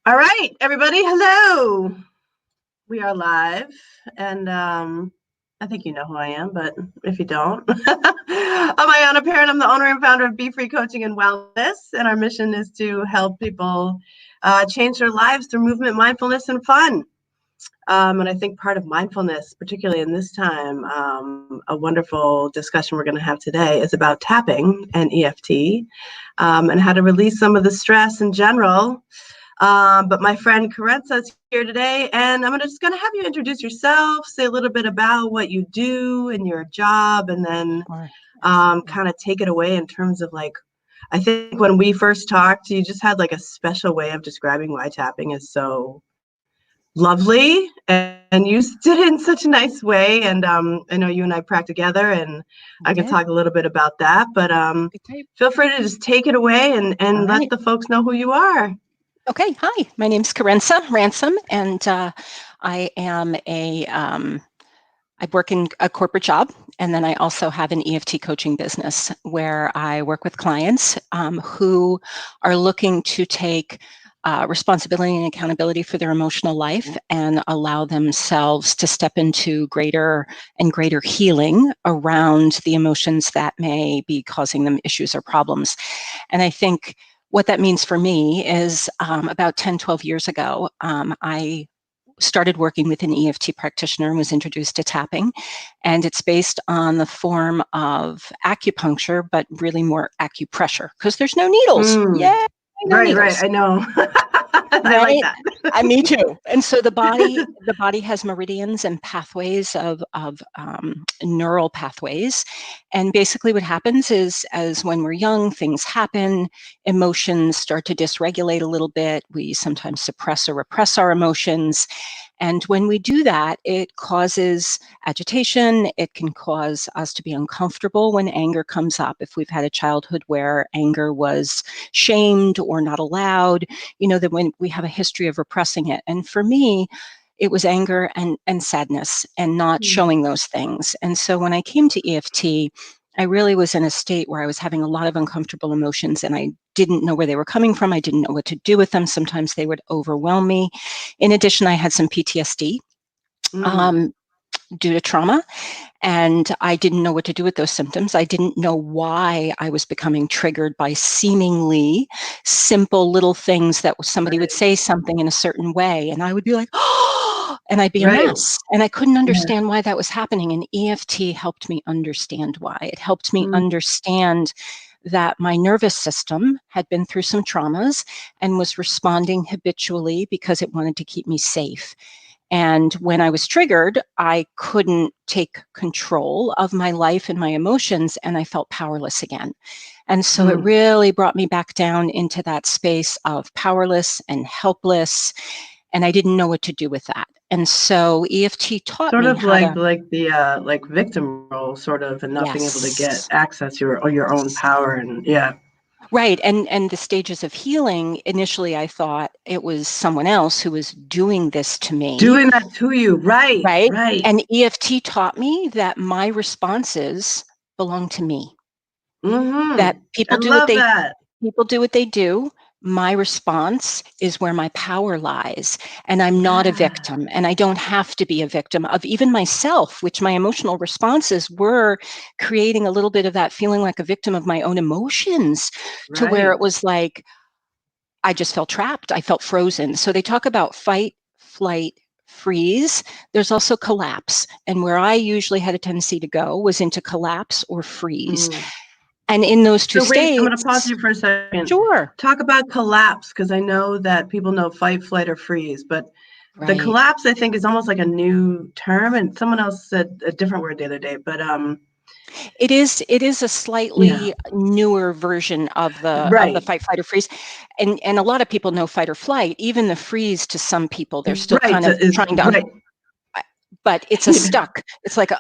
All right, everybody. Hello. We are live, and I think you know who I am, but if you don't, I'm Ayanna Parent. I'm the owner and founder of Be Free Coaching and Wellness, and our mission is to help people change their lives through movement, mindfulness, and fun. And I think part of mindfulness, particularly in this time, a wonderful discussion we're going to have today is about tapping and EFT, and how to release some of the stress in general. But my friend Kerensa is here today, and I'm just going to have you introduce yourself, say a little bit about what you do in your job, and then kind of take it away in terms of I think when we first talked, you just had like a special way of describing why tapping is so lovely, and you did it in such a nice way. And I know you and I practiced together, and I can talk a little bit about that, but feel free to just take it away and let the folks know who you are. Okay, hi, my name's Kerensa Ransom, and I am I work in a corporate job, and then I also have an EFT coaching business where I work with clients who are looking to take responsibility and accountability for their emotional life and allow themselves to step into greater and greater healing around the emotions that may be causing them issues or problems. And I think what that means for me is about 10, 12 years ago, I started working with an EFT practitioner and was introduced to tapping. And it's based on the form of acupuncture, but really more acupressure because there's no needles. Yay! No needles. Right. I know. I like that. Me too. And so the body has meridians and pathways of neural pathways. And basically what happens is, as when we're young, things happen, emotions start to dysregulate a little bit. We sometimes suppress or repress our emotions. And when we do that, it causes agitation. It can cause us to be uncomfortable when anger comes up. If we've had a childhood where anger was shamed or not allowed, that when we have a history of repressing it. And for me, it was anger and sadness and not showing those things. And so when I came to EFT, I really was in a state where I was having a lot of uncomfortable emotions and I didn't know where they were coming from. I didn't know what to do with them. Sometimes they would overwhelm me. In addition, I had some PTSD due to trauma, and I didn't know what to do with those symptoms. I didn't know why I was becoming triggered by seemingly simple little things that somebody would say something in a certain way, and I would be like, oh, and I'd be a mess. And I couldn't understand why that was happening. And EFT helped me understand why. It helped me understand that my nervous system had been through some traumas and was responding habitually because it wanted to keep me safe. And when I was triggered, I couldn't take control of my life and my emotions, and I felt powerless again. And so it really brought me back down into that space of powerless and helpless, and I didn't know what to do with that. And so EFT taught me like the victim role, sort of, and not being able to get access to your own power, and Right. And the stages of healing, initially I thought it was someone else who was doing this to me. Doing that to you. Right. And EFT taught me that my responses belong to me. That people do what they do. My response is where my power lies, and I'm not a victim, and I don't have to be a victim of even myself, which my emotional responses were creating a little bit of that feeling like a victim of my own emotions, to where it was like, I just felt trapped. I felt frozen. So they talk about fight, flight, freeze. There's also collapse. And where I usually had a tendency to go was into collapse or freeze. And in those two states... I'm going to pause you for a second. Sure. Talk about collapse, because I know that people know fight, flight, or freeze, but the collapse, I think, is almost like a new term, and someone else said a different word the other day, but... It is a slightly newer version of the fight, flight, or freeze. And a lot of people know fight or flight. Even the freeze, to some people, they're still kind of trying to... But it's a stuck. It's like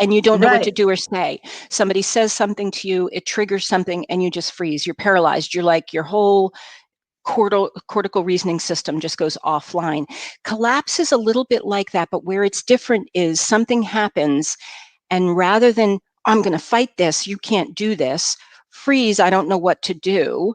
and you don't know what to do or say. Somebody says something to you, it triggers something, and you just freeze. You're paralyzed. You're like, your whole cortical reasoning system just goes offline. Collapse is a little bit like that, but where it's different is something happens, and rather than, I'm going to fight this, you can't do this, freeze, I don't know what to do,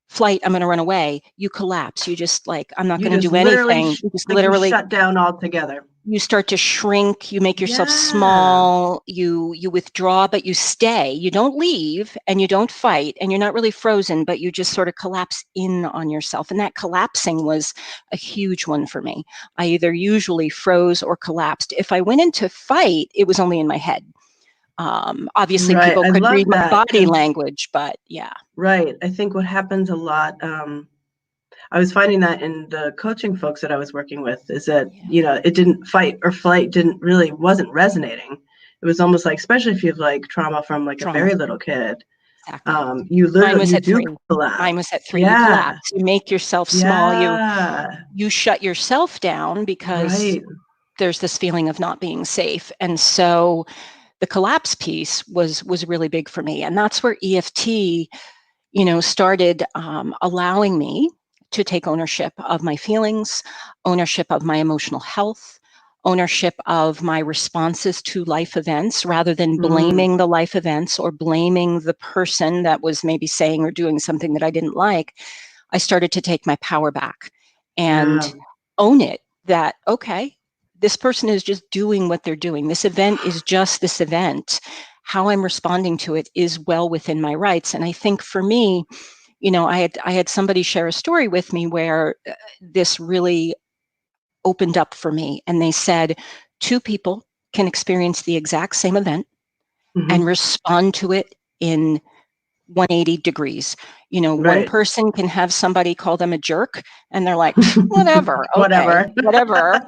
flight, I'm going to run away. You collapse. You just like, I'm not You going to just do literally, anything. You just like you literally, shut down altogether. you start to shrink, you make yourself Yeah. small, you withdraw, but you stay. You don't leave and you don't fight and you're not really frozen, but you just sort of collapse in on yourself. And that collapsing was a huge one for me. I either usually froze or collapsed. If I went into fight, it was only in my head. Obviously, Right. people I could love read my that body because, language, but yeah. right. I think what happens a lot, I was finding that in the coaching folks that I was working with is that, Yeah. it didn't fight or flight wasn't resonating. It was almost like, especially if you have like trauma from like a Trauma. very little kid, Exactly. Mine you was at do 3. collapse. Mine was at 3. You Yeah. collapse. You make yourself small. Yeah. You shut yourself down because Right. there's this feeling of not being safe. And so the collapse piece was really big for me. And that's where EFT, started allowing me to take ownership of my feelings, ownership of my emotional health, ownership of my responses to life events rather than Mm. blaming the life events or blaming the person that was maybe saying or doing something that I didn't like. I started to take my power back Yeah. and own it that, okay, this person is just doing what they're doing. This event is just this event. How I'm responding to it is well within my rights. And I think for me, I had somebody share a story with me where this really opened up for me. And they said, two people can experience the exact same event and Hmm. respond to it in 180 degrees. One Right. person can have somebody call them a jerk and they're like, whatever, okay, Whatever. whatever.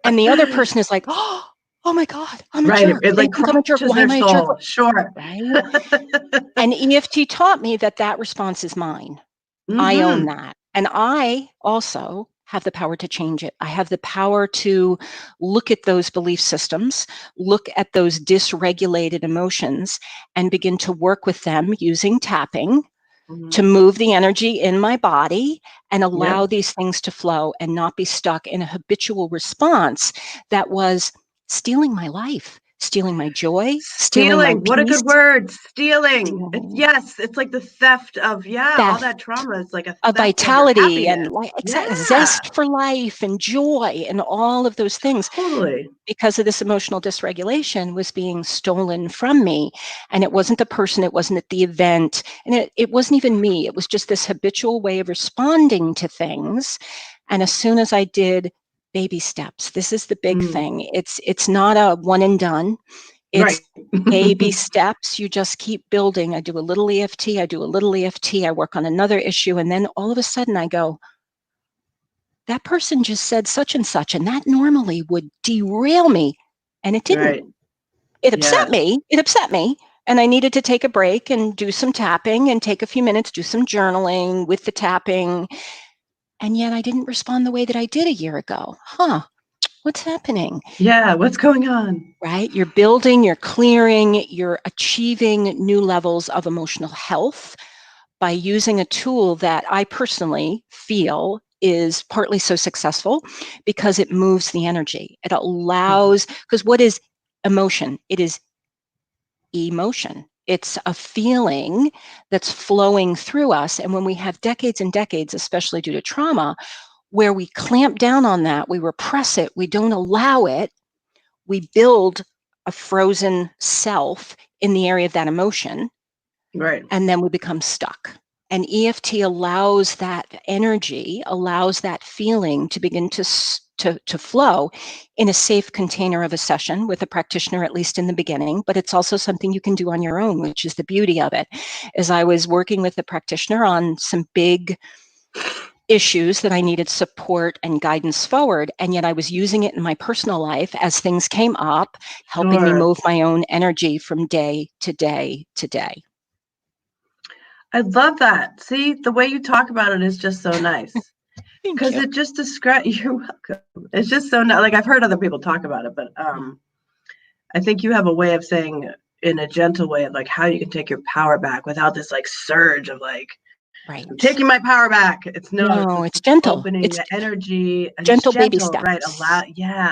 And the other person is like, oh my God, I'm a Right. jerk. It They like think I'm a jerk. touches Why their am I a jerk? soul. Sure. Right. And EFT taught me that response is mine. I own Hmm. that. And I also have the power to change it. I have the power to look at those belief systems, look at those dysregulated emotions, and begin to work with them using tapping Hmm. to move the energy in my body and Yep. allow these things to flow and not be stuck in a habitual response that was stealing my life, stealing my joy, stealing my Stealing. What a peace, good word. Stealing. stealing Yes. It's like the theft of, yeah, all theft that trauma is like a of theft of your vitality and happiness. like Yeah. zest for life and joy and all of those things Totally. because of this emotional dysregulation was being stolen from me. And it wasn't the person, it wasn't at the event, and it wasn't even me. It was just this habitual way of responding to things. And as soon as I did baby steps, this is the big Mm. thing. It's not a one and done. It's Right. baby steps. You just keep building. I do a little EFT, I do a little EFT, I work on another issue, and then all of a sudden I go, that person just said such and such, and that normally would derail me. And it didn't. Right. It upset Yes. me. It upset me. And I needed to take a break and do some tapping and take a few minutes, do some journaling with the tapping. And yet I didn't respond the way that I did a year ago. What's happening? Yeah. What's going on? Right? You're building, you're clearing, you're achieving new levels of emotional health by using a tool that I personally feel is partly so successful because it moves the energy. It Mhm. allows, because what is emotion? It is emotion. It's a feeling that's flowing through us. And when we have decades and decades, especially due to trauma, where we clamp down on that, we repress it, we don't allow it, we build a frozen self in the area of that emotion, Right. and then we become stuck. And EFT allows that energy, allows that feeling to begin to flow in a safe container of a session with a practitioner, at least in the beginning. But it's also something you can do on your own, which is the beauty of it. As I was working with the practitioner on some big issues that I needed support and guidance forward, and yet I was using it in my personal life as things came up, helping me Sure. move my own energy from day to day to day. I love that. See, the way you talk about it is just so nice Thank because you. it just describes. You're welcome. It's just so like I've heard other people talk about it, but I think you have a way of saying in a gentle way of like how you can take your power back without this like surge of like I'm Right. taking my power back. It's No, just it's gentle. opening It's the energy and it's gentle baby gentle, right? steps.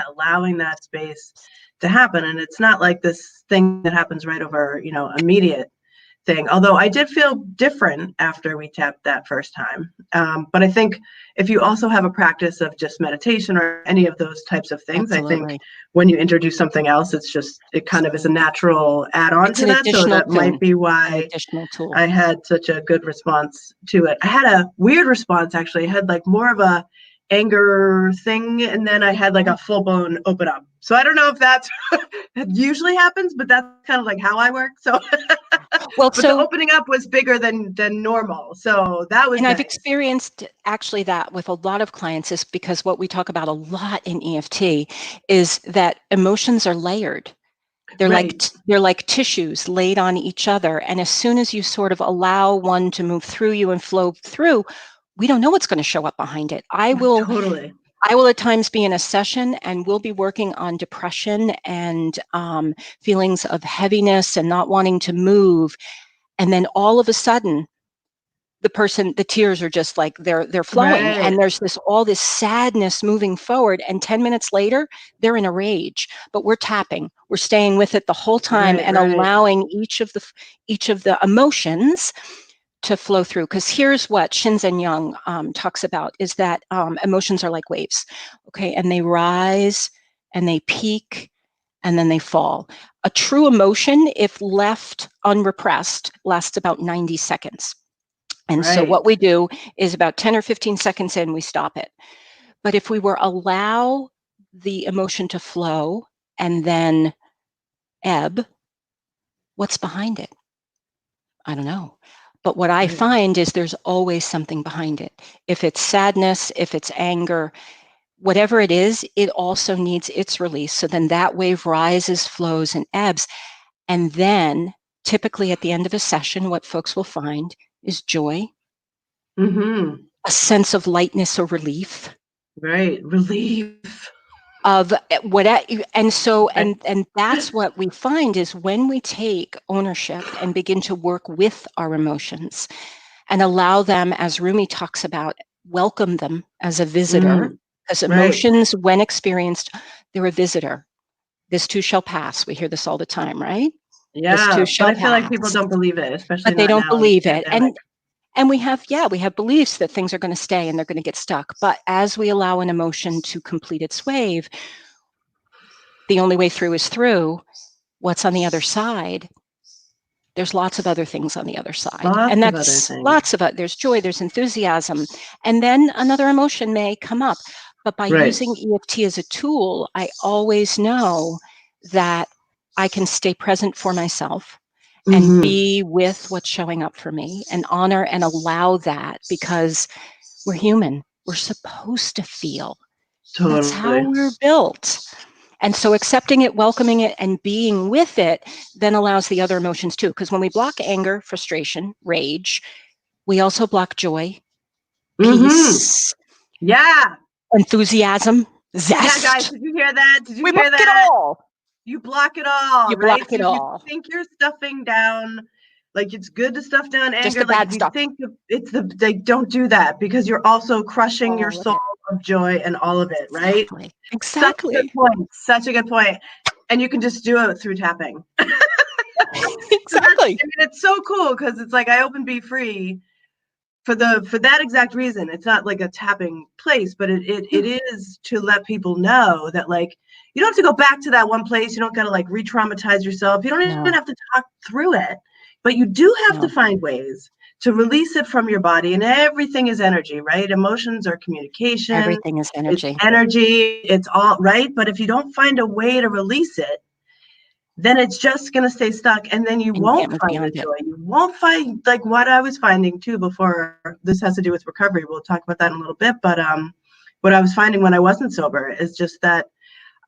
Allowing that space to happen, and it's not like this thing that happens right over immediate. thing. Although I did feel different after we tapped that first time. But I think if you also have a practice of just meditation or any of those types of things, I think Absolutely. when you introduce something else, it kind of is a natural add-on It's to an that. So additional that might be an why additional tool. I had such a good response to it. I had a weird response, actually. I had like more of a anger thing, and then I had like a full-blown open up. So I don't know if that's usually happens, but that's kind of like how I work. So Well, but the opening up was bigger than normal. So that was and I've nice. experienced actually that with a lot of clients, is because what we talk about a lot in EFT is that emotions are layered. They're Right. like tissues laid on each other. And as soon as you sort of allow one to move through you and flow through, we don't know what's going to show up behind it. Totally. I will at times be in a session and we'll be working on depression and feelings of heaviness and not wanting to move. And then all of a sudden, the tears are just like they're flowing, Right. and there's all this sadness moving forward, and 10 minutes later they're in a rage, but we're staying with it the whole time Right. and Right. allowing each of the emotions to flow through. Because here's what Shinzen Young talks about, is that emotions are like waves, okay, and they rise and they peak and then they fall. A true emotion, if left unrepressed, lasts about 90 seconds. And so Right. what we do is about 10 or 15 seconds in, we stop it. But if we were allow the emotion to flow and then ebb, what's behind it? I don't know. But what I Right. find is there's always something behind it. If it's sadness, if it's anger, whatever it is, it also needs its release. So then that wave rises, flows, and ebbs. And then typically at the end of a session, what folks will find is joy, Mm-hmm. a sense of lightness or relief, Right. Relief. of what, and so Right. and that's what we find, is when we take ownership and begin to work with our emotions and allow them, as Rumi talks about, welcome them as a visitor, Mm. because Right. emotions, when experienced, they're a visitor. This too shall pass. We hear this all the time, right? This too Yeah. But shall I feel like pass. people don't believe it, especially But they not don't now in this believe it. pandemic. And we have beliefs that things are going to stay and they're going to get stuck. But as we allow an emotion to complete its wave, the only way through is through. What's on the other side? There's lots of other things on the other side. And Lots of other that's things. lots of it. There's joy, there's enthusiasm. And then another emotion may come up. But by Right. using EFT as a tool, I always know that I can stay present for myself and Mm-hmm. be with what's showing up for me and honor and allow that, because we're human. We're supposed to feel. That's how Totally. we're built. And so accepting it, welcoming it, and being with it then allows the other emotions too. Because when we block anger, frustration, rage, we also block joy, Mm-hmm. peace, Yeah. enthusiasm, Yeah, guys, zest. did you hear that? Did you We hear block it that? all. You block it all, You right? block So it if you all. think you're stuffing down, like it's good to stuff down Just anger, the like if bad you stuff. think it's they don't do that, because you're also crushing your All of soul it. of joy and all of it, right? Exactly. Such a good Exactly. point. Such a good point. And you can just do it through tapping. So that's, Exactly. I mean, it's so cool, because it's like I open Be Free for that exact reason. It's not like a tapping place, but it is to let people know that, like, you don't have to go back to that one place. You don't got to like re-traumatize yourself. You don't even No, have to talk through it, but you do have to no. find ways to release it from your body. And everything is energy, right? Emotions are communication. Everything is It's energy. energy. It's all right. But if you don't find a way to release it, then it's just going to stay stuck, and then you And you won't can't move find the beyond it. joy. You won't find, like, what I was finding too before. This has to do with recovery. We'll talk about that in a little bit. But what I was finding when I wasn't sober is just that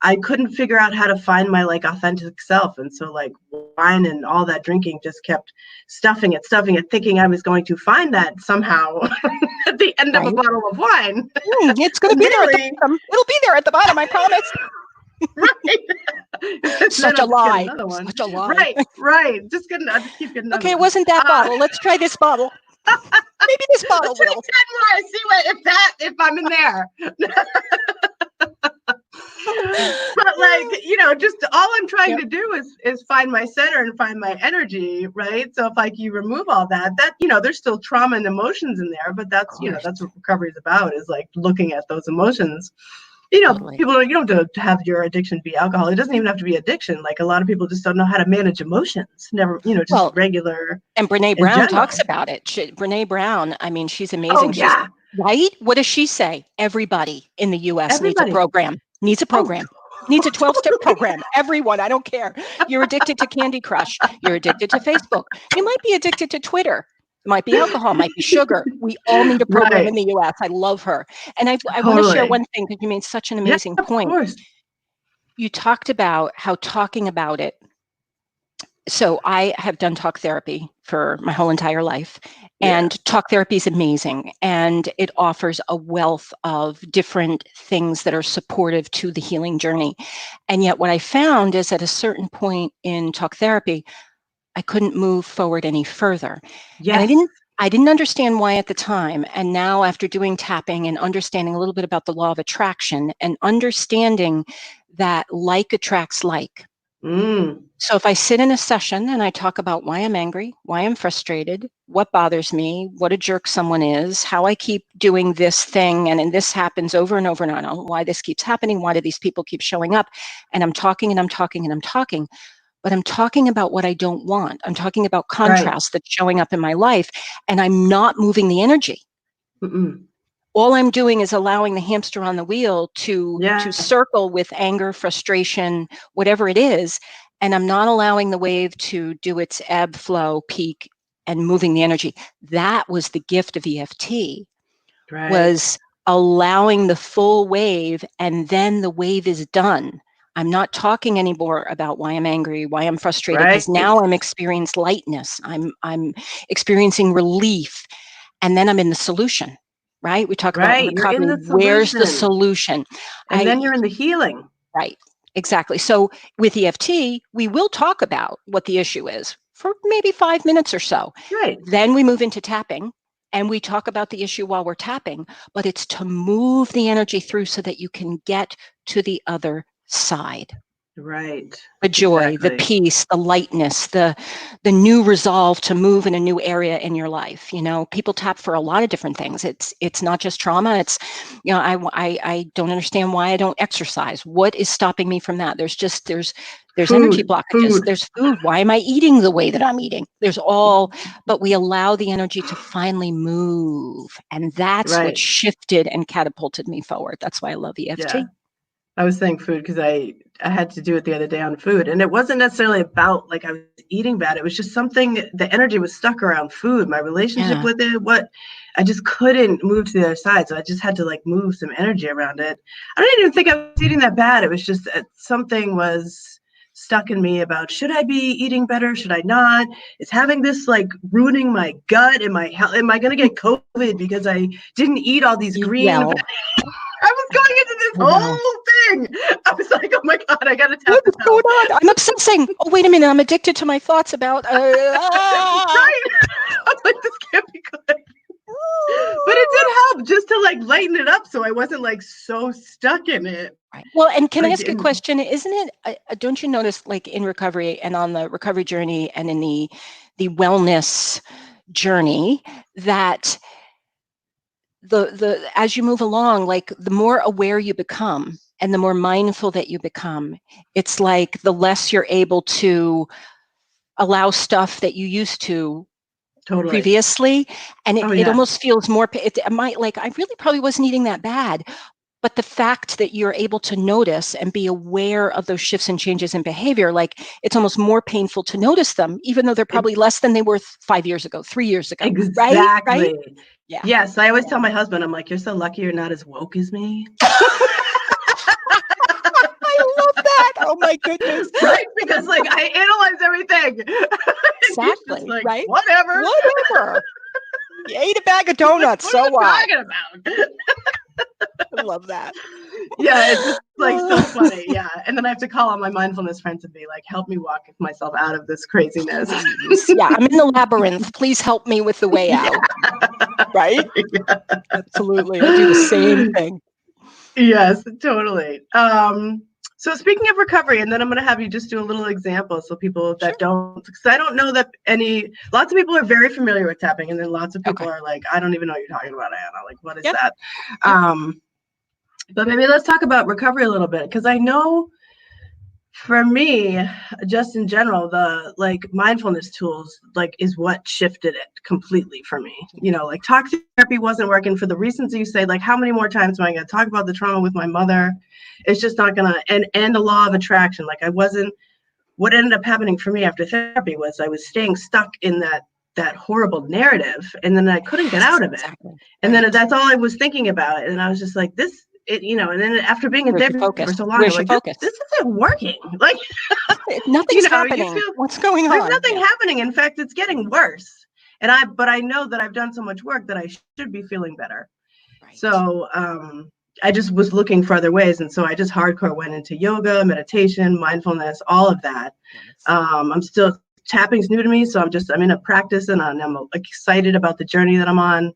I couldn't figure out how to find my like authentic self. And so like wine and all that drinking just kept stuffing it, thinking I was going to find that somehow at the end of a Right? bottle of wine. It's going to And be there at the really, bottom. It'll be there at the bottom, I promise. right. Then Such I'll a just get lie. another one. Such a lie. Right. I'll just keep getting another Okay, it one. wasn't that bottle. Let's try this bottle. Maybe this bottle Let's try will. 10 more. See if I'm in there. But like, just all I'm trying Yep. to do is find my center and find my energy, right? So if like you remove all that, there's still trauma and emotions in there, but that's that's what recovery is about, is like looking at those emotions. Totally. People you don't have to have your addiction be alcohol. It doesn't even have to be addiction. Like a lot of people just don't know how to manage emotions. Never, just Well, regular and Brene in Brown general. talks about it. Brene Brown, I mean, she's Oh amazing. She's yeah, right. What does she say? Everybody in the US needs a everybody. program, needs a Oh, program, needs a 12-step totally. program. Everyone, I don't care. You're addicted to Candy Crush. You're addicted to Facebook. You might be addicted to Twitter. It might be alcohol, might be sugar. We all need a program Right. in the US. I love her. And I want to share Totally. one thing because you made such an Yeah, amazing of point. course. You talked about how talking about it. So I have done talk therapy for my whole entire life, and Yeah. talk therapy is amazing, and it offers a wealth of different things that are supportive to the healing journey. And yet what I found is at a certain point in talk therapy, I couldn't move forward any further. And Yes. I didn't understand why at the time. And now after doing tapping and understanding a little bit about the law of attraction and understanding that like attracts like. Mm. So if I sit in a session and I talk about why I'm angry, why I'm frustrated, what bothers me, what a jerk someone is, how I keep doing this thing, and this happens over and over and I don't know why this keeps happening, why do these people keep showing up? And I'm talking and I'm talking and I'm talking, but I'm talking about what I don't want. I'm talking about Right. contrast that's showing up in my life, and I'm not moving the energy. Mm-mm. All I'm doing is allowing the hamster on the wheel to Yes. circle with anger, frustration, whatever it is, and I'm not allowing the wave to do its ebb, flow, peak, and moving the energy. That was the gift of EFT, Right. was allowing the full wave, and then the wave is done. I'm not talking anymore about why I'm angry, why I'm frustrated, Right. because now I'm experiencing lightness. I'm experiencing relief, and then I'm in the solution, right? We talk about Right. You're in recovery. the Where's the solution. solution? And then you're in the healing. Right, exactly. So with EFT, we will talk about what the issue is for maybe 5 minutes or so. Right. Then we move into tapping and we talk about the issue while we're tapping, but it's to move the energy through so that you can get to the other side. Right. The joy, the Exactly. peace, the lightness, the new resolve to move in a new area in your life. People tap for a lot of different things. It's not just trauma. It's, I don't understand why I don't exercise. What is stopping me from that? There's energy blockages. Food. There's food. Why am I eating the way that I'm eating? But we allow the energy to finally move, and that's what Right. shifted and catapulted me forward. That's why I love Yeah. EFT. I was saying food because I had to do it the other day on food, and it wasn't necessarily about like I was eating bad. It was just something. The energy was stuck around food. My relationship Yeah. with it. What I just couldn't move to the other side, so I just had to like move some energy around it. I don't even think I was eating that bad. It was just something was stuck in me about should I be eating better? Should I not? Is having this like ruining my gut? Am I going to get COVID because I didn't eat all these Eat green? well. I was going into this Well. whole thing. I was like, oh my God, I got to tap What's this going out. on? I'm obsessing. Oh, wait a minute. I'm addicted to my thoughts about. Right. I'm like, this can't be good. But it did help just to like lighten it up so I wasn't like so stuck in it. Right. Well, and can I Like, ask a question? Isn't it? Don't you notice, like in recovery and on the recovery journey and in the wellness journey, that the as you move along, like the more aware you become and the more mindful that you become, it's like the less you're able to allow stuff that you used to totally. previously, and Oh, it yeah. almost feels more, it might, like, I really probably wasn't eating that bad, but the fact that you're able to notice and be aware of those shifts and changes in behavior, like it's almost more painful to notice them, even though they're It, probably less than they were 5 years ago, 3 years ago. Right. exactly. Yeah. Yes. I always Yeah. tell my husband, I'm like, you're so lucky you're not as woke as me. I love that. Oh my goodness. Right? Because like I analyze everything. He's just Exactly. like, Right. whatever. Whatever. You ate a bag of He's like, donuts. what are So you what? talking about? I love that. Yeah, it's just like so funny. Yeah. And then I have to call on my mindfulness friends and be like, help me walk myself out of this craziness. Please. Yeah, I'm in the labyrinth. Please help me with the way out. Right? Yeah. Absolutely. I do the same thing. Yes, totally. So speaking of recovery, and then I'm going to have you just do a little example so people Sure. that don't, because I don't know that lots of people are very familiar with tapping, and then lots of people Okay. are like, I don't even know what you're talking about, Ayanna. Like, what is Yep. that? Yep. But maybe let's talk about recovery a little bit, because I know for me, just in general, the like mindfulness tools like is what shifted it completely for me. Like talk therapy wasn't working for the reasons you say. Like, how many more times am I going to talk about the trauma with my mother? It's just not gonna. And the law of attraction. Like, I wasn't. What ended up happening for me after therapy was I was staying stuck in that horrible narrative, and then I couldn't get Yes, out of it. exactly. And then Right. that's all I was thinking about, and I was just like, this. And then after being in Where's your therapy for focus? so long, I'm Where's your like, focus? this isn't working. Like, Nothing's you happening. feel What's going there's on? nothing Yeah. happening. In fact, it's getting worse. But I know that I've done so much work that I should be feeling better. Right. So I just was looking for other ways. And so I just hardcore went into yoga, meditation, mindfulness, all of that. Yes. I'm still, tapping's new to me. So I'm in a practice, and I'm excited about the journey that I'm on.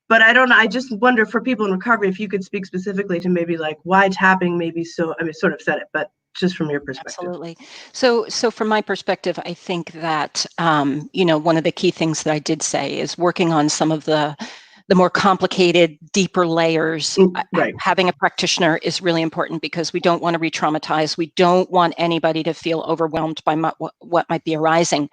But I don't know. I just wonder, for people in recovery, if you could speak specifically to maybe like why tapping maybe so, I mean, sort of said it, but just from your perspective. Absolutely. So from my perspective, I think that one of the key things that I did say is working on some of the more complicated, deeper layers. Right. Having a practitioner is really important because we don't want to re-traumatize. We don't want anybody to feel overwhelmed by what might be arising.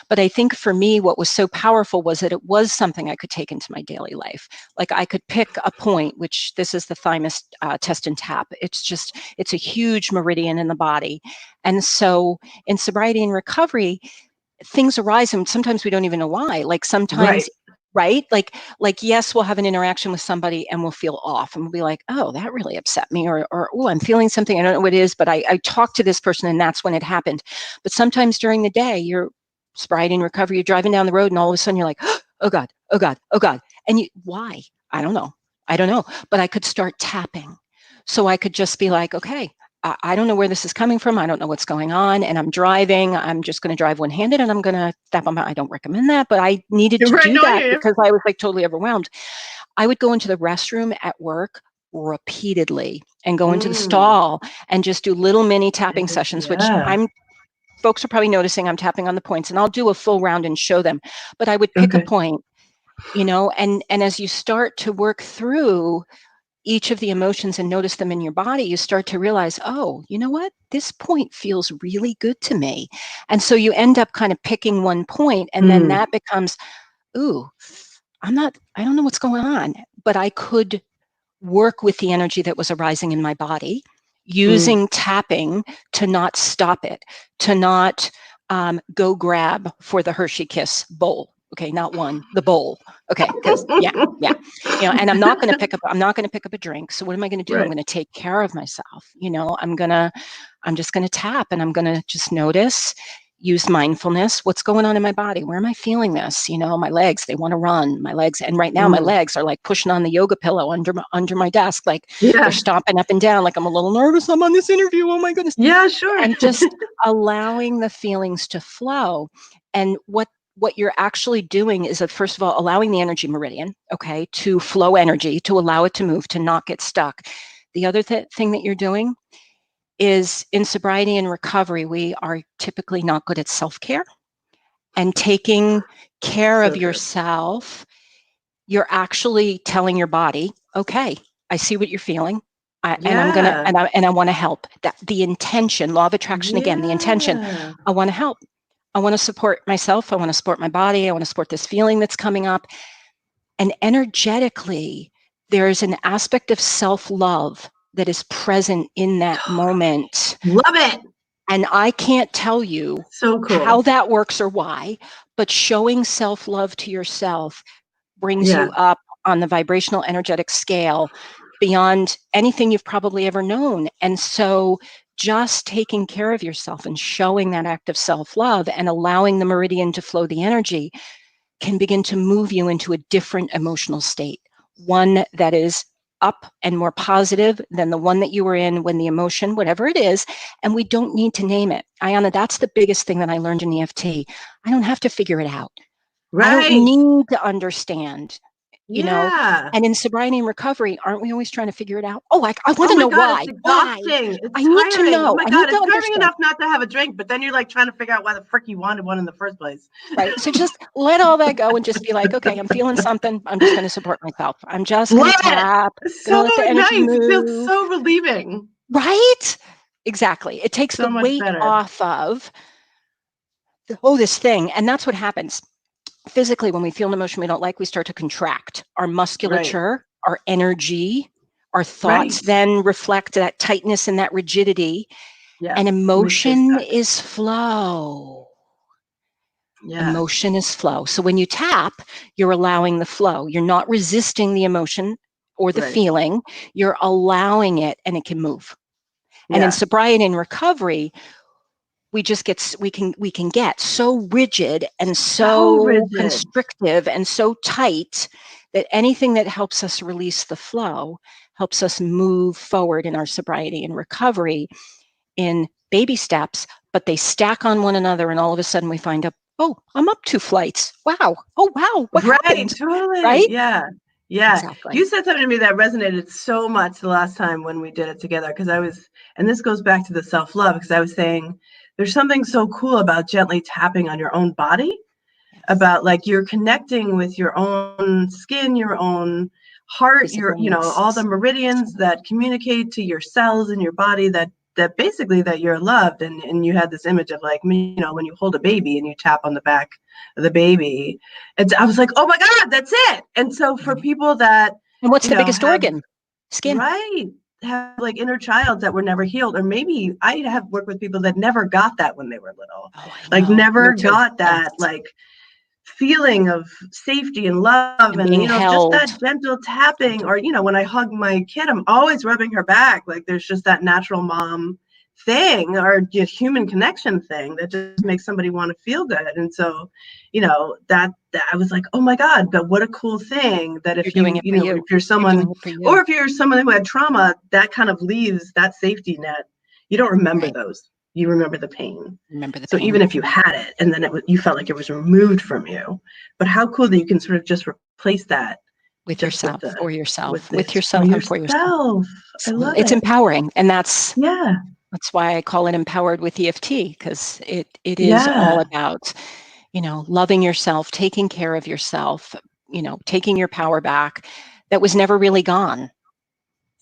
But I think for me, what was so powerful was that it was something I could take into my daily life. Like I could pick a point, which this is the thymus test and tap. It's a huge meridian in the body. And so in sobriety and recovery, things arise and sometimes we don't even know why. Like sometimes, Right. right? Like yes, we'll have an interaction with somebody and we'll feel off and we'll be like, oh, that really upset me, or oh, I'm feeling something, I don't know what it is, but I talked to this person and that's when it happened. But sometimes during the day, you're sobriety and recovery, you're driving down the road and all of a sudden you're like, oh God, oh God, oh God. And why? I don't know. I don't know. But I could start tapping. So I could just be like, okay, I don't know where this is coming from. I don't know what's going on. And I'm driving. I'm just going to drive one handed and I'm going to tap on my, I don't recommend that, but I needed to Right. do No, I that hear you. because I was like totally overwhelmed. I would go into the restroom at work repeatedly and go into the Mm. stall and just do little mini tapping sessions, which Yeah. folks are probably noticing I'm tapping on the points, and I'll do a full round and show them. But I would pick a Okay. point, and as you start to work through each of the emotions and notice them in your body, you start to realize, oh, you know what? This point feels really good to me. And so you end up kind of picking one point, and then Mm. that becomes, ooh, I don't know what's going on, but I could work with the energy that was arising in my body Mm. using tapping to not stop it, to not go grab for the Hershey Kiss bowl. Okay, not one, the bowl. Okay, because yeah, and I'm not going to pick up a drink. So what am I going to do? I'm Right. going to take care of myself. I'm just going to tap and I'm going to just notice, use mindfulness. What's going on in my body? Where am I feeling this? My legs, they want to run, my legs. And right now my Mm. legs are like pushing on the yoga pillow under my desk. Like they're Yeah. stomping up and down. Like I'm a little nervous. I'm on this interview. Oh my goodness. Yeah, sure. And just allowing the feelings to flow. And what you're actually doing is that, first of all, allowing the energy meridian, okay, to flow energy, to allow it to move, to not get stuck. The other thing that you're doing is, in sobriety and recovery, we are typically not good at self-care and taking care So of true. yourself. You're actually telling your body, okay, I see what you're feeling. And I'm gonna Yeah. and I want to help. That the intention, law of attraction again, the intention. Yeah. I want to help. I want to support myself. I want to support my body. I want to support this feeling that's coming up. And energetically, there is an aspect of self-love that is present in that moment. Love it. And I can't tell you So how cool. that works or why, but showing self-love to yourself brings Yeah. you up on the vibrational energetic scale beyond anything you've probably ever known. And so just taking care of yourself and showing that act of self-love and allowing the meridian to flow the energy can begin to move you into a different emotional state, one that is up and more positive than the one that you were in when the emotion, whatever it is, and we don't need to name it. Ayanna, that's the biggest thing that I learned in EFT. I don't have to figure it out. I don't Right. need to understand. you know? Yeah. And in sobriety and recovery, aren't we always trying to figure it out? Oh, I want Oh to my know God, it's why. Why? exhausting. It's I need to tiring. Oh know. my I need God, to it's tiring understand. enough not to have a drink, but then you're like trying to figure out why the frick you wanted one in the first place. Right. So just let all that go and just be like, okay, I'm feeling something. I'm just going to support myself. I'm just going Love to it. tap, going to So let the energy nice. It feels move. so relieving. Right? Exactly. It takes So the much weight better. off of, oh, this thing. And that's what happens. Physically, when we feel an emotion we don't like, we start to contract. Our Right. musculature, our energy, our thoughts Right. then reflect that tightness and that rigidity. And Yes. And we stay emotion stuck. is flow. Yes. Emotion is flow. So when you tap, you're allowing the flow. You're not resisting the emotion or the Right. feeling. You're allowing it and it can move. And in Yes. sobriety and recovery, we can get so rigid and So so rigid. constrictive and so tight that anything that helps us release the flow helps us move forward in our sobriety and recovery in baby steps, but they stack on one another and all of a sudden we find out, oh, I'm up 2 flights. Wow. Oh wow, what Right. happened? Totally. Right? Yeah. Yeah. You Exactly. said something to me that resonated so much the last time when we did it together. Because and this goes back to the self-love, because I was saying there's something so cool about gently tapping on your own body, Yes. about like you're connecting with your own skin, your own heart, Physical all the needs. meridians that communicate to your cells in your body that basically that you're loved. And you had this image of like, when you hold a baby and you tap on the back of the baby, and I was like, oh my God, that's it. And so for Right. people that And what's the biggest have, organ? Skin. right, have like inner child that were never healed, or maybe I have worked with people that never got that when they were little, Oh, I like know. Me never too. got Yes. that like feeling of safety and love, And and being just that held. gentle tapping, or when I hug my kid, I'm always rubbing her back. Like there's just that natural mom thing, or just human connection thing, that just makes somebody want to feel good. And so that I was like, oh my God, but what a cool thing that You're if doing it for if you. you're You're someone, doing it for or you. if you're someone who had trauma, that kind of leaves that safety net. You don't remember Right. those, you remember the pain. Remember the So even pain. if you had it and then you felt like it was removed from you, but how cool that you can sort of just replace that With just with yourself, the for yourself, with this for yourself and for yourself. yourself. I love Absolutely. It's it. empowering. And that's Yeah. that's why I call it empowered with EFT, because it is all Yeah. about, loving yourself, taking care of yourself, taking your power back that was never really gone.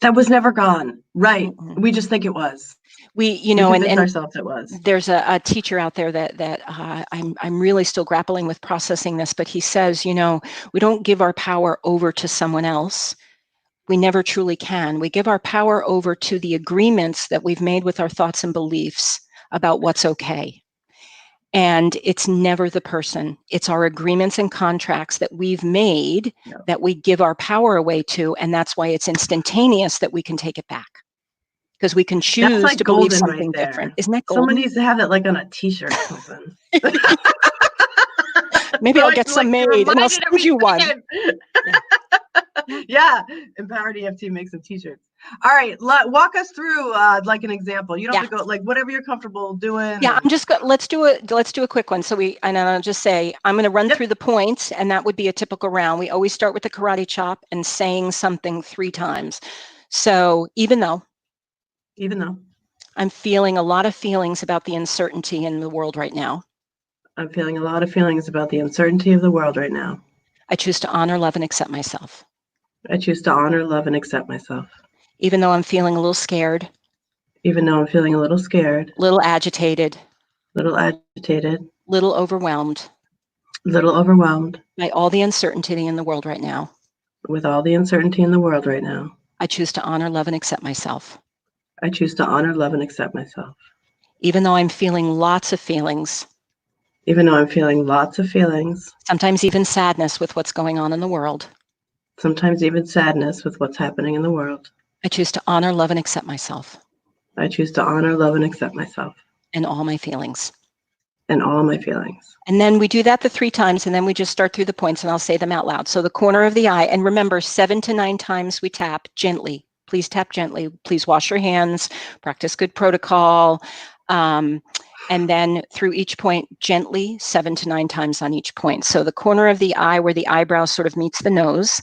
That was never gone. Right. Mm-mm. We just think it was. We, We convinced and ourselves it was. there's a teacher out there that I'm really still grappling with processing this, but he says, we don't give our power over to someone else. We never truly can. We give our power over to the agreements that we've made with our thoughts and beliefs about what's okay. And it's never the person. It's our agreements and contracts that we've made No. that we give our power away to. And that's why it's instantaneous that we can take it back, because we can That's choose like to believe golden right something different. there. Isn't that Someone golden? needs to have that like on a t-shirt or something. Maybe So I'll I get can some like be made and I'll reminded send every you one. second. Yeah. Yeah. Yeah, empowered EFT makes some t-shirts. All right, walk us through like an example. You don't Yeah. have to go, like whatever you're comfortable doing. Yeah, And let's do a quick one. And I'll just say I'm going to run yep, through the points, and that would be a typical round. We always start with the karate chop and saying something 3 times. So even though even though I'm feeling a lot of feelings about the uncertainty in the world right now, I'm feeling a lot of feelings about the uncertainty of the world right now, I choose to honor, love, and accept myself. I choose to honor, love, and accept myself. Even though I'm feeling a little scared, Even though I'm feeling a little scared, a little agitated, a little agitated, a little overwhelmed a little overwhelmed by all the uncertainty in the world right now, with all the uncertainty in the world right now, I choose to honor, love, and accept myself. I choose to honor, love, and accept myself. Even though I'm feeling lots of feelings, Even though I'm feeling lots of feelings, sometimes even sadness with what's going on in the world, sometimes even sadness with what's happening in the world, I choose to honor, love, and accept myself I choose to honor, love, and accept myself and all my feelings. and all my feelings. And then we do that the 3 times, and then we just start through the points, and I'll say them out loud. So the corner of the eye, and remember, 7 to 9 times we tap gently. Please tap gently. Please wash your hands. Practice good protocol. And then through each point, gently, 7 to 9 times on each point. So the corner of the eye where the eyebrow sort of meets the nose,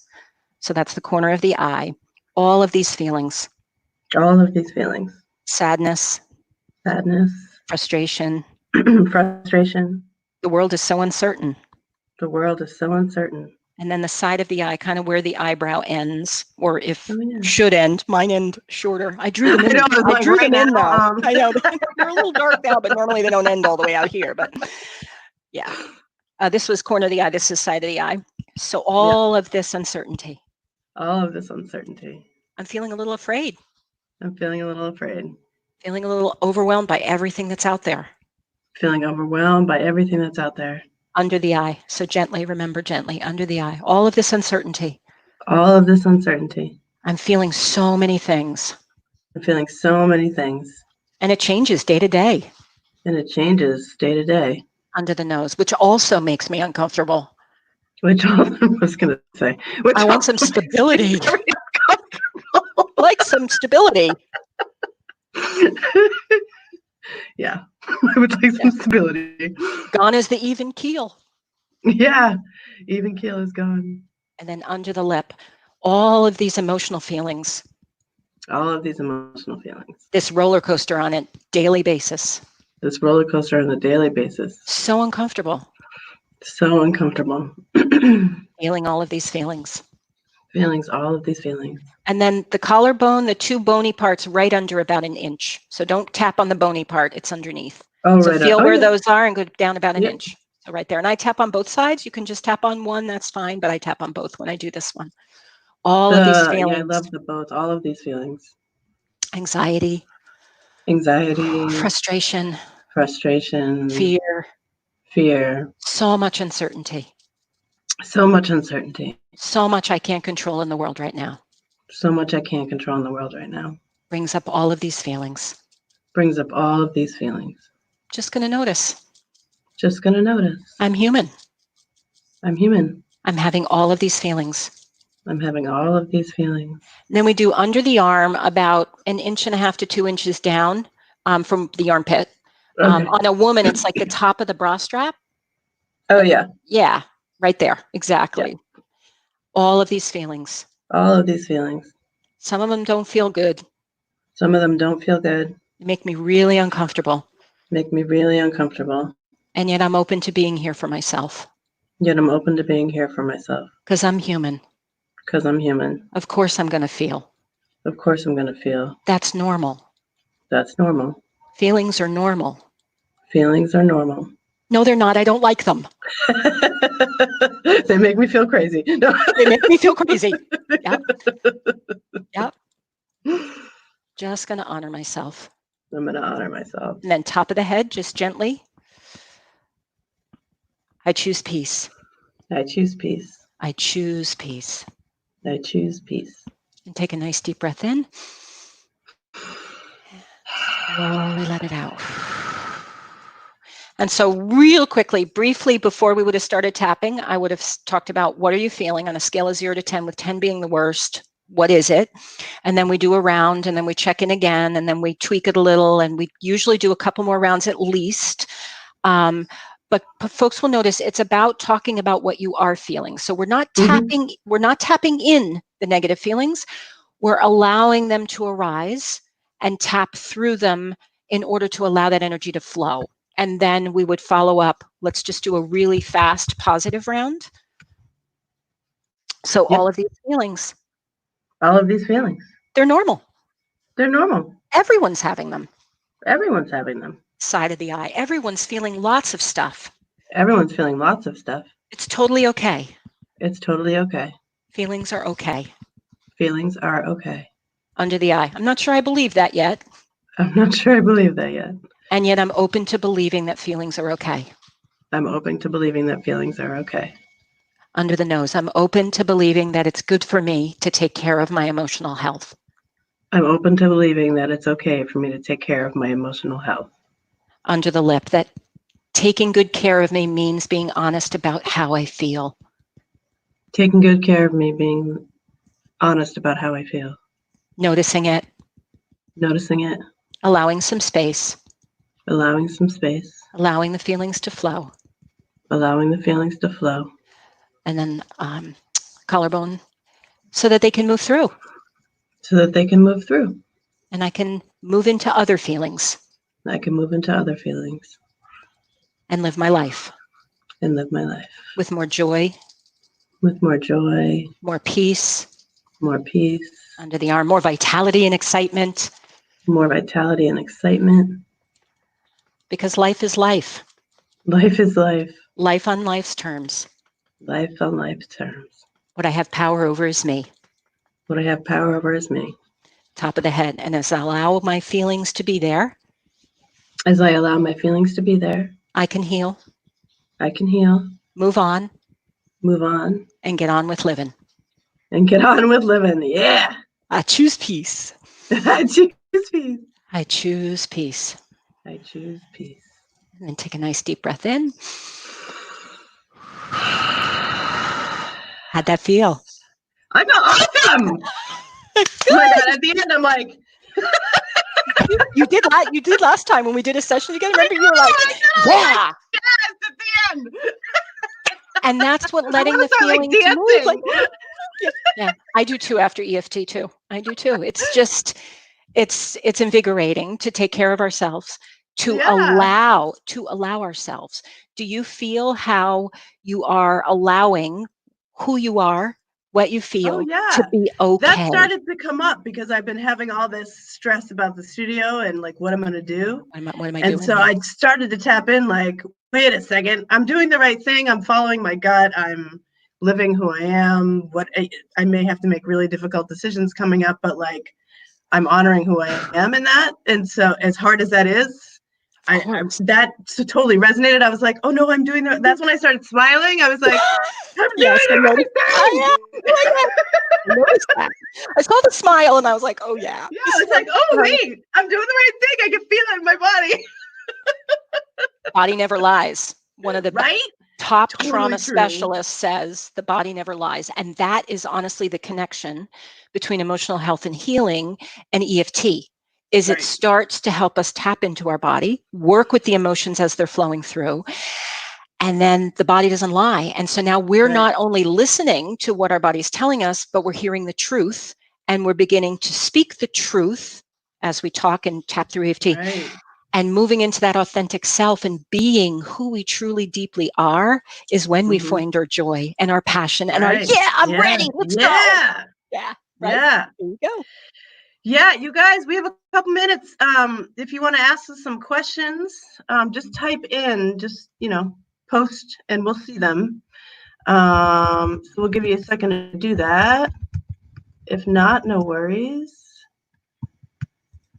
So that's the corner of the eye. All of these feelings. All of these feelings. Sadness. Sadness. Frustration. Frustration. The world is so uncertain. The world is so uncertain. And then the side of the eye, kind of where the eyebrow ends, or if yeah. should end, mine end shorter. I drew them in. I drew them in now. I know they're a little dark now, but normally they don't end all the way out here. But yeah, this was corner of the eye. This is side of the eye. So all of this uncertainty. All of this uncertainty. I'm feeling a little afraid. I'm feeling a little afraid. Feeling a little overwhelmed by everything that's out there. Feeling overwhelmed by everything that's out there. Under the eye. So gently, remember, gently, under the eye. All of this uncertainty. All of this uncertainty. I'm feeling so many things. I'm feeling so many things. And it changes day to day. And it changes day to day. Under the nose, which also makes me uncomfortable. Which I was going to say. I want some stability. Like some stability. Yeah, I would like some stability. Gone is the even keel. Yeah, even keel is gone. And then under the lip, all of these emotional feelings. All of these emotional feelings. This roller coaster on a daily basis. This roller coaster on a daily basis. So uncomfortable. So uncomfortable. Feeling all of these feelings. All of these feelings. And then the collarbone, the two bony parts right under about an inch. So don't tap on the bony part, it's underneath. Oh, so right. Feel where those are and go down about an Yep. inch. So right there. And I tap on both sides. You can just tap on one, that's fine, but I tap on both when I do this one. All of these feelings. Yeah, I love the both. All of these feelings. Anxiety. Frustration. Fear. So much uncertainty. So much uncertainty. So much I can't control in the world right now. So much I can't control in the world right now. Brings up all of these feelings. Brings up all of these feelings. Just going to notice. Just going to notice. I'm human. I'm human. I'm having all of these feelings. I'm having all of these feelings. And then we do under the arm about 1.5 inches to 2 inches down from the armpit. Okay. On a woman, it's like the top of the bra strap. Oh, yeah. Yeah, right there. Exactly. Yeah. All of these feelings. All of these feelings. Some of them don't feel good. Some of them don't feel good. Make me really uncomfortable. Make me really uncomfortable. And yet I'm open to being here for myself. Yet I'm open to being here for myself. Because I'm human. Because I'm human. Of course I'm going to feel. Of course I'm going to feel. That's normal. That's normal. Feelings are normal. Feelings are normal. No, they're not. I don't like them. They make me feel crazy. No. They make me feel crazy. Yep. Yep. Just going to honor myself. I'm going to honor myself. And then top of the head, just gently. I choose peace. I choose peace. I choose peace. I choose peace. And take a nice deep breath in. Slowly let it out. And so real quickly, briefly, before we would have started tapping, I would have talked about what are you feeling on a scale of 0 to 10, with 10 being the worst. What is it? And then we do a round, and then we check in again, and then we tweak it a little, and we usually do a couple more rounds at least. But folks will notice it's about talking about what you are feeling. So we're not tapping, we're not tapping in the negative feelings. We're allowing them to arise and tap through them in order to allow that energy to flow. And then we would follow up. Let's just do a really fast positive round. So all of these feelings. All of these feelings. They're normal. They're normal. Everyone's having them. Everyone's having them. Side of the eye. Everyone's feeling lots of stuff. Everyone's feeling lots of stuff. It's totally okay. It's totally okay. Feelings are okay. Feelings are okay. Under the eye. I'm not sure I believe that yet. I'm not sure I believe that yet. And yet I'm open to believing that feelings are okay. I'm open to believing that feelings are okay. Under the nose. I'm open to believing that it's good for me to take care of my emotional health. I'm open to believing that it's okay for me to take care of my emotional health. Under the lip. That taking good care of me means being honest about how I feel. Taking good care of me, being honest about how I feel. Noticing it. Noticing it. Allowing some space. Allowing some space. Allowing the feelings to flow. Allowing the feelings to flow. And then collarbone. so that they can move through. So that they can move through. And I can move into other feelings. I can move into other feelings. And live my life. And live my life. With more joy. With more joy. More peace. More peace. Under the arm. More vitality and excitement. More vitality and excitement. Because life is life. Life is life. Life on life's terms. Life on life's terms. What I have power over is me. What I have power over is me. Top of the head. And as I allow my feelings to be there. As I allow my feelings to be there. I can heal. I can heal. Move on. Move on. And get on with living. And get on with living. Yeah. I choose peace. I choose peace. I choose peace. I choose peace. And then take a nice deep breath in. How'd that feel? I feel awesome. Oh my God, at the end, I'm like, you did last time when we did a session together. Remember, you were like, yeah. Yes, at the end. And that's what letting the feeling to move. Like, yeah, I do too after EFT too. I do too. It's just, it's invigorating to take care of ourselves, to allow ourselves. Do you feel how you are allowing who you are, what you feel to be okay? That started to come up because I've been having all this stress about the studio and like what I'm going to do. What am I and doing? So I started to tap in like, wait a second, I'm doing the right thing. I'm following my gut. I'm living who I am. What I may have to make really difficult decisions coming up, but like I'm honoring who I am in that. And so as hard as that is, that totally resonated. I was like, oh no, I'm doing that. That's when I started smiling. I was like, I'm doing the right thing. I noticed that. I saw the smile and I was like, oh yeah. Yeah, I was like, oh wait, I'm doing the right thing. I can feel it in my body. Body never lies. One of the top trauma true. specialists says the body never lies. And that is honestly the connection between emotional health and healing and EFT. It starts to help us tap into our body, work with the emotions as they're flowing through, and then the body doesn't lie. And so now we're not only listening to what our body's telling us, but we're hearing the truth, and we're beginning to speak the truth as we talk and tap through EFT. And moving into that authentic self and being who we truly deeply are is when we find our joy and our passion and our, I'm ready, let's go. Yeah. There you go. Yeah, you guys, we have a couple minutes. If you want to ask us some questions, just type in, post and we'll see them. So we'll give you a second to do that. If not, no worries.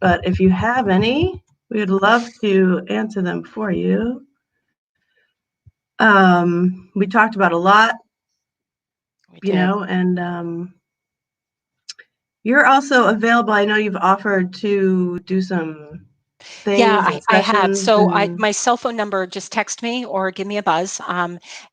But if you have any, we would love to answer them for you. We talked about a lot, and you're also available. I know you've offered to do some things. Yeah, I have. So my cell phone number, just text me or give me a buzz.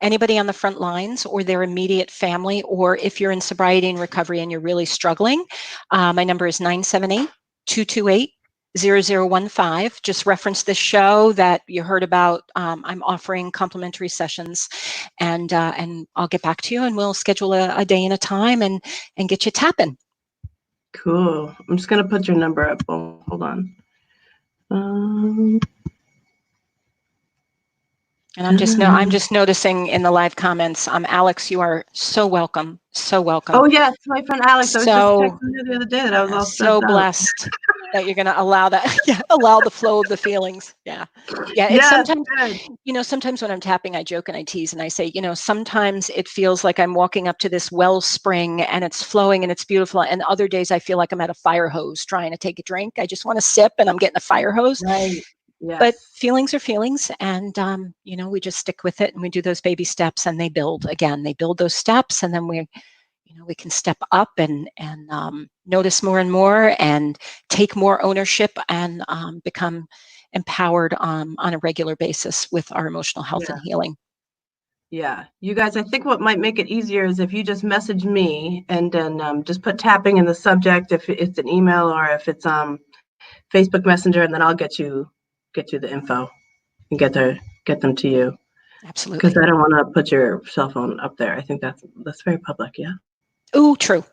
Anybody on the front lines or their immediate family, or if you're in sobriety and recovery and you're really struggling, my number is 978-228-0015. Just reference this show that you heard about. I'm offering complimentary sessions, and I'll get back to you, and we'll schedule a day and a time and get you tapping. Cool. I'm just going to put your number up. Oh, hold on. And I'm just noticing in the live comments, Alex, you are so welcome. So welcome. Oh yes, my friend Alex. I was just texting her the other day that I was all so blessed that you're going to allow that, allow the flow of the feelings. Yeah. It's sometimes when I'm tapping, I joke and I tease and I say, sometimes it feels like I'm walking up to this wellspring and it's flowing and it's beautiful. And other days I feel like I'm at a fire hose trying to take a drink. I just want to sip and I'm getting a fire hose. Right. Yes. But feelings are feelings, and we just stick with it and we do those baby steps, and they build those steps, and then we can step up and notice more and more and take more ownership and become empowered on a regular basis with our emotional health and healing. Yeah, you guys, I think what might make it easier is if you just message me and then just put tapping in the subject, if it's an email or if it's Facebook Messenger, and then I'll get you the info and get them to you. Absolutely. Because I don't want to put your cell phone up there. I think that's very public. Yeah. Ooh, true.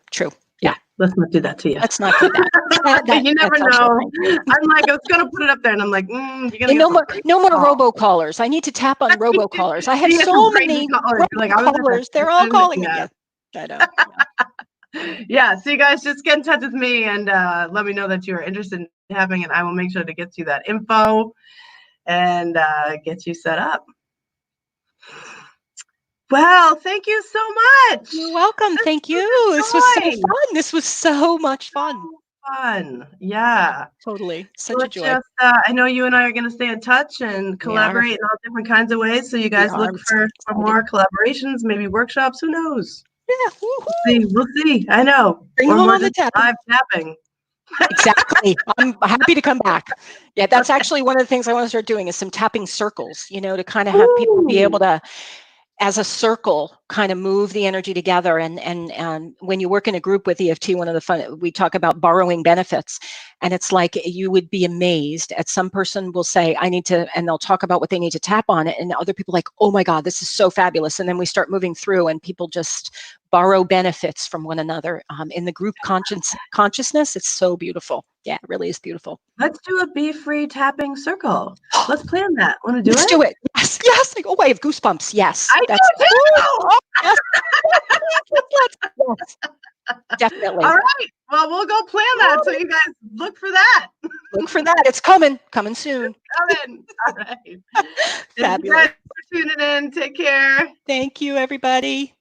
Yeah, let's not do that to you. Let's not do that. You never That's also know. thank you. I'm like, I was gonna put it up there, and I'm like, you're gonna And get some crazy no more calls. robocallers. I need to tap on robocallers. I have You get some so crazy many callers. You're like, I was at robocallers. They're all that calling me. yeah. Yes, I know. Yeah, so you guys just get in touch with me and let me know that you're interested in having, and I will make sure to get you that info and get you set up. Well, thank you so much. You're welcome. Thank you. This was so fun. This was so much fun. So fun. Yeah. Totally. Such a joy. I know you and I are going to stay in touch and collaborate in all different kinds of ways. So you guys look for more collaborations, maybe workshops. Who knows? Yeah. We'll see. I know. Bring Or home more on the just tapping. live tapping. Exactly. I'm happy to come back. Yeah, that's actually one of the things I want to start doing is some tapping circles, to kind of have people be able to, as a circle, kind of move the energy together. And when you work in a group with EFT, one of the fun, we talk about borrowing benefits, and it's like you would be amazed at some person will say, I need to, and they'll talk about what they need to tap on it. And other people like, oh my God, this is so fabulous. And then we start moving through and people just borrow benefits from one another in the group consciousness. It's so beautiful. Yeah, it really is beautiful. Let's do a Be-Free tapping circle. Let's plan that. Want to do Let's it? do it. Yes. Like, oh, I have goosebumps. Yes. I do too. Oh, yes. Yes. Definitely. All right. Well, we'll go plan that. So you guys look for that. Look for that. It's coming soon. Coming. All right. Fabulous. Thanks for tuning in. Take care. Thank you, everybody.